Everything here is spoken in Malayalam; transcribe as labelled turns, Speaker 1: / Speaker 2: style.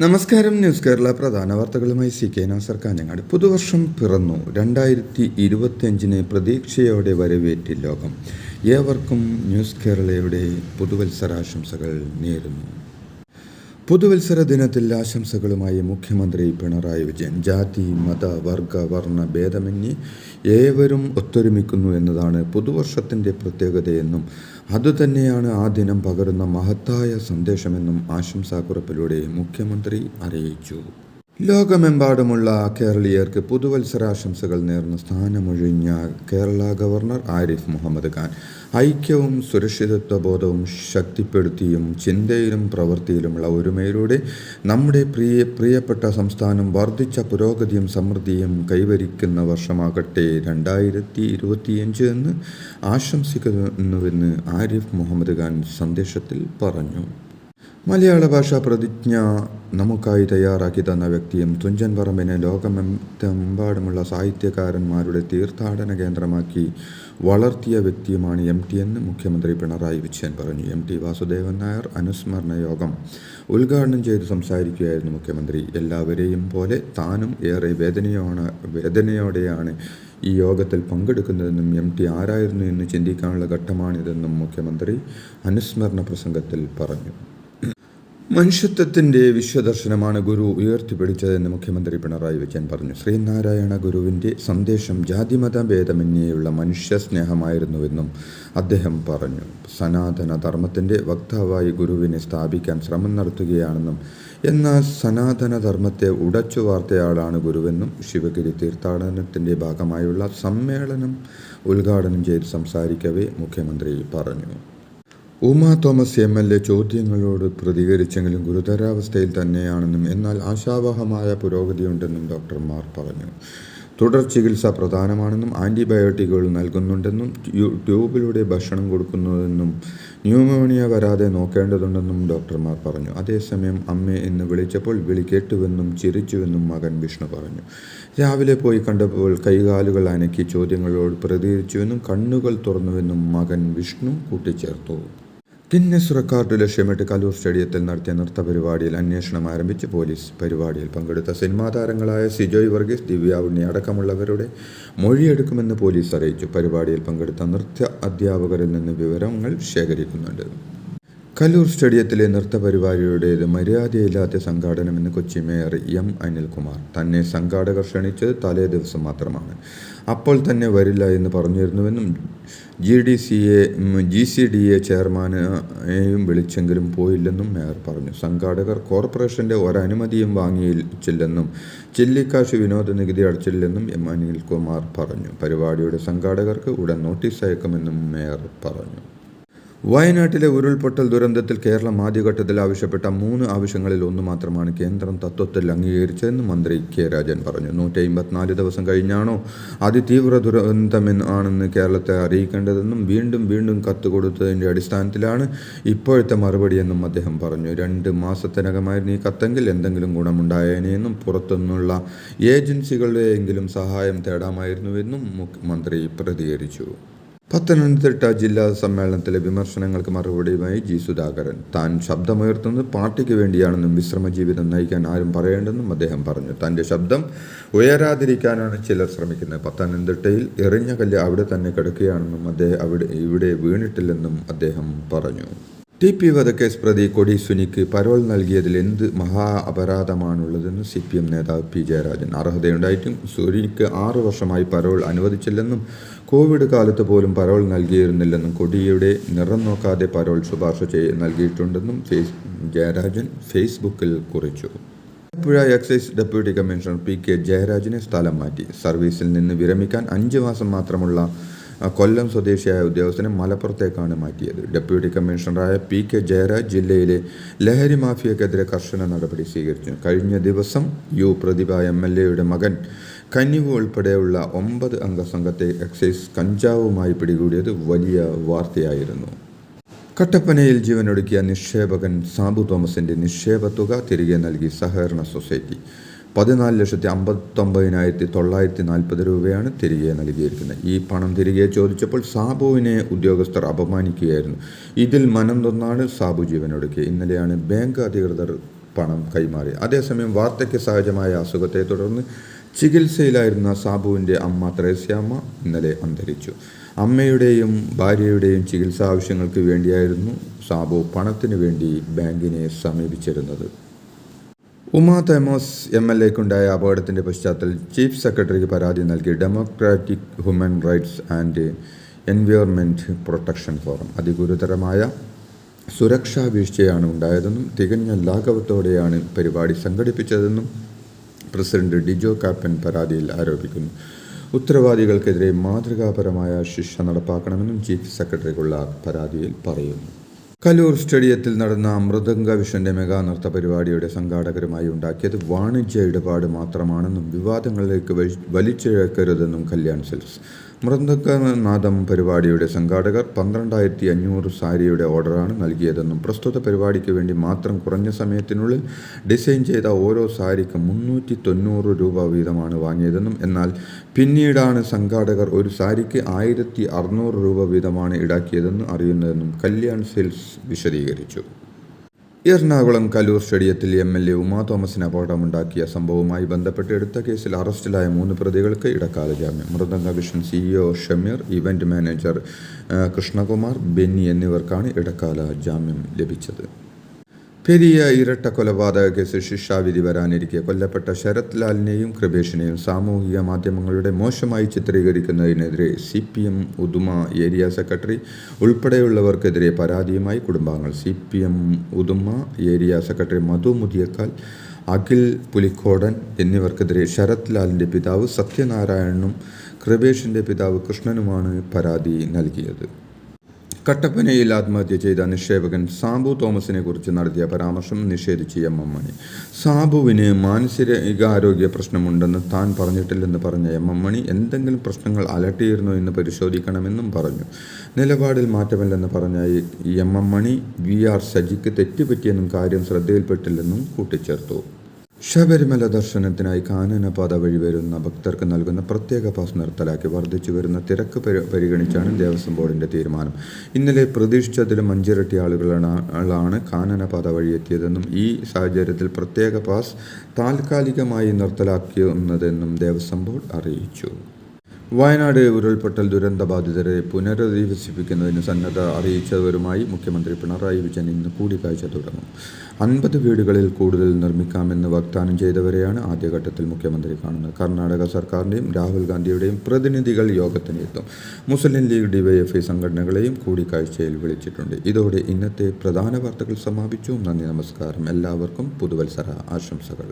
Speaker 1: നമസ്കാരം. ന്യൂസ് കേരള പ്രധാന വാർത്തകളുമായി CK നാസർ കാഞ്ഞങ്ങാട്. പുതുവർഷം പിറന്നു. 2025 പ്രതീക്ഷയോടെ വരവേറ്റി ലോകം. ഏവർക്കും ന്യൂസ് കേരളയുടെ പുതുവത്സരാശംസകൾ നേരുന്നു. പുതുവത്സര ദിനത്തിൽ ആശംസകളുമായി മുഖ്യമന്ത്രി പിണറായി വിജയൻ. ജാതി, മത, വർഗ, വർണ്ണ ഭേദമന്യേ ഏവരും ഒത്തൊരുമിക്കുന്നു എന്നതാണ് പുതുവർഷത്തിൻ്റെ പ്രത്യേകതയെന്നും അതുതന്നെയാണ് ആ ദിനം പകരുന്ന മഹത്തായ സന്ദേശമെന്നും ആശംസാക്കുറിപ്പിലൂടെ മുഖ്യമന്ത്രി അറിയിച്ചു. ലോകമെമ്പാടുമുള്ള കേരളീയർക്ക് പുതുവത്സരാശംസകൾ നേർന്ന സ്ഥാനമൊഴിഞ്ഞ കേരള ഗവർണർ ആരിഫ് മുഹമ്മദ് ഖാൻ ഐക്യവും സുരക്ഷിതത്വബോധവും ശക്തിപ്പെടുത്തിയും ചിന്തയിലും പ്രവൃത്തിയിലുമുള്ള ഒരുമയിലൂടെ നമ്മുടെ പ്രിയപ്പെട്ട സംസ്ഥാനം വർദ്ധിച്ച പുരോഗതിയും സമൃദ്ധിയും കൈവരിക്കുന്ന വർഷമാകട്ടെ 2025 എന്ന് ആശംസിക്കുന്നുവെന്ന് ആരിഫ് മുഹമ്മദ് ഖാൻ സന്ദേശത്തിൽ പറഞ്ഞു. മലയാള ഭാഷാ പ്രതിജ്ഞ നമുക്കായി തയ്യാറാക്കി തന്ന വ്യക്തിയും തുഞ്ചൻ പറമ്പിനെ ലോകമെമ്പാടുമുള്ള സാഹിത്യകാരന്മാരുടെ തീർത്ഥാടന കേന്ദ്രമാക്കി വളർത്തിയ വ്യക്തിയുമാണ് MT എന്ന് മുഖ്യമന്ത്രി പിണറായി വിജയൻ പറഞ്ഞു. MT വാസുദേവൻ നായർ അനുസ്മരണ യോഗം ഉദ്ഘാടനം ചെയ്ത് സംസാരിക്കുകയായിരുന്നു മുഖ്യമന്ത്രി. എല്ലാവരെയും പോലെ താനും ഏറെ വേദനയോടെയാണ് ഈ യോഗത്തിൽ പങ്കെടുക്കുന്നതെന്നും MT ആരായിരുന്നു എന്ന് ചിന്തിക്കാനുള്ള ഘട്ടമാണിതെന്നും മുഖ്യമന്ത്രി അനുസ്മരണ പ്രസംഗത്തിൽ പറഞ്ഞു. മനുഷ്യത്വത്തിൻ്റെ വിശ്വദർശനമാണ് ഗുരു ഉയർത്തിപ്പിടിച്ചതെന്ന് മുഖ്യമന്ത്രി പിണറായി വിജയൻ പറഞ്ഞു. ശ്രീനാരായണ ഗുരുവിൻ്റെ സന്ദേശം ജാതിമത ഭേദമന്യേയുള്ള മനുഷ്യസ്നേഹമായിരുന്നുവെന്നും അദ്ദേഹം പറഞ്ഞു. സനാതന ധർമ്മത്തിൻ്റെ വക്താവായി ഗുരുവിനെ സ്ഥാപിക്കാൻ ശ്രമം നടത്തുകയാണെന്നും എന്നാൽ സനാതന ധർമ്മത്തെ ഉടച്ചു വാർത്തയാളാണ് ഗുരുവെന്നും ശിവഗിരി തീർത്ഥാടനത്തിൻ്റെ ഭാഗമായുള്ള സമ്മേളനം ഉദ്ഘാടനം ചെയ്ത് സംസാരിക്കവേ മുഖ്യമന്ത്രി പറഞ്ഞു. ഉമാ തോമസ് MLA ചോദ്യങ്ങളോട് പ്രതികരിച്ചെങ്കിലും ഗുരുതരാവസ്ഥയിൽ തന്നെയാണെന്നും എന്നാൽ ആശാവഹമായ പുരോഗതിയുണ്ടെന്നും ഡോക്ടർമാർ പറഞ്ഞു. തുടർ ചികിത്സ പ്രധാനമാണെന്നും ആൻറ്റിബയോട്ടിക്കുകൾ നൽകുന്നുണ്ടെന്നും ട്യൂബിലൂടെ ഭക്ഷണം കൊടുക്കുന്നുവെന്നും ന്യൂമോണിയ വരാതെ നോക്കേണ്ടതുണ്ടെന്നും ഡോക്ടർമാർ പറഞ്ഞു. അതേസമയം അമ്മേ എന്ന് വിളിച്ചപ്പോൾ വിളി കേട്ടുവെന്നും ചിരിച്ചുവെന്നും മകൻ വിഷ്ണു പറഞ്ഞു. രാവിലെ പോയി കണ്ടപ്പോൾ കൈകാലുകൾ അനക്കി ചോദ്യങ്ങളോട് പ്രതികരിച്ചുവെന്നും കണ്ണുകൾ തുറന്നുവെന്നും മകൻ വിഷ്ണു കൂട്ടിച്ചേർത്തു. ഗിന്നസ് റെക്കോർഡ് ലക്ഷ്യമിട്ട് കലൂർ സ്റ്റേഡിയത്തിൽ നടത്തിയ നൃത്ത പരിപാടിയിൽ അന്വേഷണം ആരംഭിച്ച് പോലീസ്. പരിപാടിയിൽ പങ്കെടുത്ത സിനിമാ താരങ്ങളായ സിജോയ് വർഗീസ്, ദിവ്യ ഉണ്ണി അടക്കമുള്ളവരുടെ മൊഴിയെടുക്കുമെന്ന് പോലീസ് അറിയിച്ചു. പരിപാടിയിൽ പങ്കെടുത്ത നൃത്ത അധ്യാപകരിൽ നിന്ന് വിവരങ്ങൾ ശേഖരിക്കുന്നുണ്ട്. കലൂർ സ്റ്റേഡിയത്തിലെ നൃത്ത പരിപാടിയുടേത് മര്യാദയില്ലാത്ത സംഘാടനമെന്ന് കൊച്ചി മേയർ M. അനിൽകുമാർ. തന്നെ സംഘാടകർ ക്ഷണിച്ചത് തലേ ദിവസം മാത്രമാണ്. അപ്പോൾ തന്നെ വരില്ല എന്ന് പറഞ്ഞിരുന്നുവെന്നും GCDA ചെയർമാനെയും വിളിച്ചെങ്കിലും പോയില്ലെന്നും മേയർ പറഞ്ഞു. സംഘാടകർ കോർപ്പറേഷൻ്റെ ഒരനുമതിയും വാങ്ങിയിച്ചില്ലെന്നും ചില്ലിക്കാശ് വിനോദ നികുതി അടച്ചില്ലെന്നും M. അനിൽകുമാർ പറഞ്ഞു. പരിപാടിയുടെ സംഘാടകർക്ക് ഉടൻ നോട്ടീസ് അയക്കുമെന്നും മേയർ പറഞ്ഞു. വയനാട്ടിലെ ഉരുൾപൊട്ടൽ ദുരന്തത്തിൽ കേരളം ആദ്യഘട്ടത്തിൽ ആവശ്യപ്പെട്ട 3 ആവശ്യങ്ങളിൽ ഒന്ന് മാത്രമാണ് കേന്ദ്രം തത്വത്തിൽ അംഗീകരിച്ചതെന്ന് മന്ത്രി K. രാജൻ പറഞ്ഞു. 154 ദിവസം കഴിഞ്ഞാണോ അതിതീവ്ര ദുരന്തമാണെന്ന് കേരളത്തെ അറിയിക്കേണ്ടതെന്നും വീണ്ടും കത്ത് കൊടുത്തതിൻ്റെ അടിസ്ഥാനത്തിലാണ് ഇപ്പോഴത്തെ മറുപടിയെന്നും അദ്ദേഹം പറഞ്ഞു. 2 മാസത്തിനകമായിരുന്നു ഈ കത്തെങ്കിൽ എന്തെങ്കിലും ഗുണമുണ്ടായേനെന്നും പുറത്തുനിന്നുള്ള ഏജൻസികളുടെയെങ്കിലും സഹായം തേടാമായിരുന്നുവെന്നും മന്ത്രി പ്രതികരിച്ചു. പത്തനംതിട്ട ജില്ലാ സമ്മേളനത്തിലെ വിമർശനങ്ങൾക്ക് മറുപടിയുമായി G. സുധാകരൻ. താൻ ശബ്ദമുയർത്തുന്നത് പാർട്ടിക്ക് വേണ്ടിയാണെന്നും വിശ്രമജീവിതം നയിക്കാൻ ആരും പറയേണ്ടെന്നും അദ്ദേഹം പറഞ്ഞു. തൻ്റെ ശബ്ദം ഉയരാതിരിക്കാനാണ് ചിലർ ശ്രമിക്കുന്നത്. പത്തനംതിട്ടയിൽ എറിഞ്ഞ കല്ല് അവിടെ തന്നെ കിടക്കുകയാണെന്നും ഇവിടെ വീണിട്ടില്ലെന്നും അദ്ദേഹം പറഞ്ഞു. TP വധക്കേസ് പ്രതി കൊടി സുനിക്ക് പരോൾ നൽകിയതിൽ എന്ത് മഹാ അപരാധമാണുള്ളതെന്ന് CPM നേതാവ് P. ജയരാജൻ. അർഹതയുണ്ടായിട്ടും സുനിക്ക് 6 വർഷമായി പരോൾ അനുവദിച്ചില്ലെന്നും കോവിഡ് കാലത്ത് പോലും പരോൾ നൽകിയിരുന്നില്ലെന്നും കൊടിയുടെ നിറം നോക്കാതെ പരോൾ ശുപാർശ നൽകിയിട്ടുണ്ടെന്നും ജയരാജൻ ഫേസ്ബുക്കിൽ കുറിച്ചു. Alappuzha excise deputy commissioner PK ജയരാജനെ സ്ഥലം മാറ്റി. സർവീസിൽ നിന്ന് വിരമിക്കാൻ 5 മാസം മാത്രമുള്ള കൊല്ലം സ്വദേശിയായ ഉദ്യോഗസ്ഥനെ മലപ്പുറത്തേക്കാണ് മാറ്റിയത്. ഡെപ്യൂട്ടി കമ്മീഷണറായ PK ജയരാജ് ജില്ലയിലെ ലഹരി മാഫിയക്കെതിരെ കർശന നടപടി സ്വീകരിച്ചു. കഴിഞ്ഞ ദിവസം പ്രതിഭ MLAയുടെ മകൻ കന്നിവു ഉൾപ്പെടെയുള്ള 9 അംഗ സംഘത്തെ എക്സൈസ് കഞ്ചാവുമായി പിടികൂടിയത് വലിയ വാർത്തയായിരുന്നു. കട്ടപ്പനയിൽ ജീവനൊടുക്കിയ നിക്ഷേപകൻ സാബു തോമസിൻ്റെ നിക്ഷേപ തുക തിരികെ നൽകി സഹകരണ സൊസൈറ്റി. 14,59,940 രൂപയാണ് തിരികെ നൽകിയിരിക്കുന്നത്. ഈ പണം തിരികെ ചോദിച്ചപ്പോൾ സാബുവിനെ ഉദ്യോഗസ്ഥർ അപമാനിക്കുകയായിരുന്നു. ഇതിൽ മനം നൊന്നാണ് സാബു ജീവനൊടുക്കിയത്. ഇന്നലെയാണ് ബാങ്ക് അധികൃതർ പണം കൈമാറി. അതേസമയം വാർദ്ധക്യ സഹജമായ അസുഖത്തെ തുടർന്ന് ചികിത്സയിലായിരുന്ന സാബുവിൻ്റെ അമ്മ ത്രേസ്യാമ്മ ഇന്നലെ അന്തരിച്ചു. അമ്മയുടെയും ഭാര്യയുടെയും ചികിത്സാ ആവശ്യങ്ങൾക്ക് വേണ്ടിയായിരുന്നു സാബു പണത്തിനു വേണ്ടി ബാങ്കിനെ സമീപിച്ചിരുന്നത്. ഉമാ തോമസ് MLAക്കുണ്ടായ അപകടത്തിൻ്റെ പശ്ചാത്തലത്തിൽ ചീഫ് സെക്രട്ടറിക്ക് പരാതി നൽകി democratic human rights and environment protection forum. അതിഗുരുതരമായ സുരക്ഷാ വീഴ്ചയാണ് ഉണ്ടായതെന്നും തികഞ്ഞ ലാഘവത്തോടെയാണ് പരിപാടി സംഘടിപ്പിച്ചതെന്നും പ്രസിഡന്റ് ഡിജോ കാപ്പൻ പരാതിയിൽ ആരോപിക്കുന്നു. ഉത്തരവാദികൾക്കെതിരെ മാതൃകാപരമായ ശിക്ഷ നടപ്പാക്കണമെന്നും ചീഫ് സെക്രട്ടറിക്കുള്ള പരാതിയിൽ പറയുന്നു. കലൂർ സ്റ്റേഡിയത്തിൽ നടന്ന മൃദംഗ വിഷന്റെ മെഗാ നൃത്ത പരിപാടിയുടെ സംഘാടകരുമായി ഉണ്ടാക്കിയത് വാണിജ്യ ഇടപാട് മാത്രമാണെന്നും വിവാദങ്ങളിലേക്ക് വലിച്ചിഴക്കരുതെന്നും കല്യാൺ സിൽക്സ്. മൃദംഗനാദം പരിപാടിയുടെ സംഘാടകർ 12,500 സാരിയുടെ ഓർഡറാണ് നൽകിയതെന്നും പ്രസ്തുത പരിപാടിക്ക് വേണ്ടി മാത്രം കുറഞ്ഞ സമയത്തിനുള്ളിൽ ഡിസൈൻ ചെയ്ത ഓരോ സാരിക്കും 390 രൂപ വീതമാണ് വാങ്ങിയതെന്നും എന്നാൽ പിന്നീടാണ് സംഘാടകർ ഒരു സാരിക്ക് 1,600 രൂപ വീതമാണ് ഈടാക്കിയതെന്ന് അറിയുന്നതെന്നും കല്യാൺ സിൽക്സ് വിശദീകരിച്ചു. എറണാകുളം കലൂർ സ്റ്റേഡിയത്തിൽ MLA ഉമാ തോമസിന് അപകടമുണ്ടാക്കിയ സംഭവവുമായി ബന്ധപ്പെട്ട് എടുത്ത കേസിൽ അറസ്റ്റിലായ 3 പ്രതികൾക്ക് ഇടക്കാല ജാമ്യം. Mridanga Vision CEO Shameer, event manager Krishnakumar, Benny എന്നിവർക്കാണ് ഇടക്കാല ജാമ്യം ലഭിച്ചത്. പെരിയ ഇരട്ട കൊലപാതക കേസിൽ ശിക്ഷാവിധി വരാനിരിക്കെ കൊല്ലപ്പെട്ട ശരത് ലാലിനെയും കൃപേഷിനെയും സാമൂഹിക മാധ്യമങ്ങളുടെ മോശമായി ചിത്രീകരിക്കുന്നതിനെതിരെ CPM ഉദുമ ഏരിയ സെക്രട്ടറി ഉൾപ്പെടെയുള്ളവർക്കെതിരെ പരാതിയുമായി കുടുംബാംഗങ്ങൾ. CPM ഉദുമ ഏരിയ സെക്രട്ടറി മധു മുതിയക്കാൽ, അഖിൽ പുലിക്കോടൻ എന്നിവർക്കെതിരെ ശരത് ലാലിൻ്റെ പിതാവ് സത്യനാരായണനും കൃപേഷിൻ്റെ പിതാവ് കൃഷ്ണനുമാണ് പരാതി നൽകിയത്. കട്ടപ്പനയിൽ ആത്മഹത്യ ചെയ്ത നിക്ഷേപകൻ സാബു തോമസിനെ കുറിച്ച് നടത്തിയ പരാമർശം നിഷേധിച്ച് MM മണി. സാബുവിന് മാനസികാരോഗ്യ പ്രശ്നമുണ്ടെന്ന് താൻ പറഞ്ഞിട്ടില്ലെന്ന് പറഞ്ഞ MM മണി എന്തെങ്കിലും പ്രശ്നങ്ങൾ അലട്ടിയിരുന്നോ എന്ന് പരിശോധിക്കണമെന്നും പറഞ്ഞു. നിലപാടിൽ മാറ്റമില്ലെന്ന് പറഞ്ഞ MM മണി VR സജിക്ക് തെറ്റുപറ്റിയെന്നും കാര്യം ശ്രദ്ധയിൽപ്പെട്ടില്ലെന്നും കൂട്ടിച്ചേർത്തു. ശബരിമല ദർശനത്തിനായി കാനനപാത വഴി വരുന്ന ഭക്തർക്ക് നൽകുന്ന പ്രത്യേക പാസ് നിർത്തലാക്കി. വർദ്ധിച്ചു വരുന്ന തിരക്ക് പരിഗണിച്ചാണ് ദേവസ്വം ബോർഡിൻ്റെ തീരുമാനം. ഇന്നലെ പ്രതീക്ഷിച്ചതിലും 5 ഇരട്ടി ആളുകളാണ് കാനനപാത വഴി എത്തിയതെന്നും ഈ സാഹചര്യത്തിൽ പ്രത്യേക പാസ് താൽക്കാലികമായി നിർത്തലാക്കുന്നതെന്നും ദേവസ്വം ബോർഡ് അറിയിച്ചു. വയനാട് ഉരുൾപൊട്ടൽ ദുരന്തബാധിതരെ പുനരധിവസിപ്പിക്കുന്നതിന് സന്നദ്ധത അറിയിച്ചവരുമായി മുഖ്യമന്ത്രി പിണറായി വിജയൻ ഇന്ന് കൂടിക്കാഴ്ച തുടങ്ങും. 50 വീടുകളിൽ കൂടുതൽ നിർമ്മിക്കാമെന്ന് വാഗ്ദാനം ചെയ്തവരെയാണ് ആദ്യഘട്ടത്തിൽ മുഖ്യമന്ത്രി കാണുന്നത്. കർണാടക സർക്കാരിൻ്റെയും രാഹുൽ ഗാന്ധിയുടെയും പ്രതിനിധികൾ യോഗത്തിന് എത്തും. മുസ്ലിം ലീഗ് DYFI സംഘടനകളെയും കൂടിക്കാഴ്ചയിൽ വിളിച്ചിട്ടുണ്ട്. ഇതോടെ ഇന്നത്തെ പ്രധാന വാർത്തകൾ സമാപിച്ചു. നന്ദി, നമസ്കാരം. എല്ലാവർക്കും പുതുവത്സര ആശംസകൾ.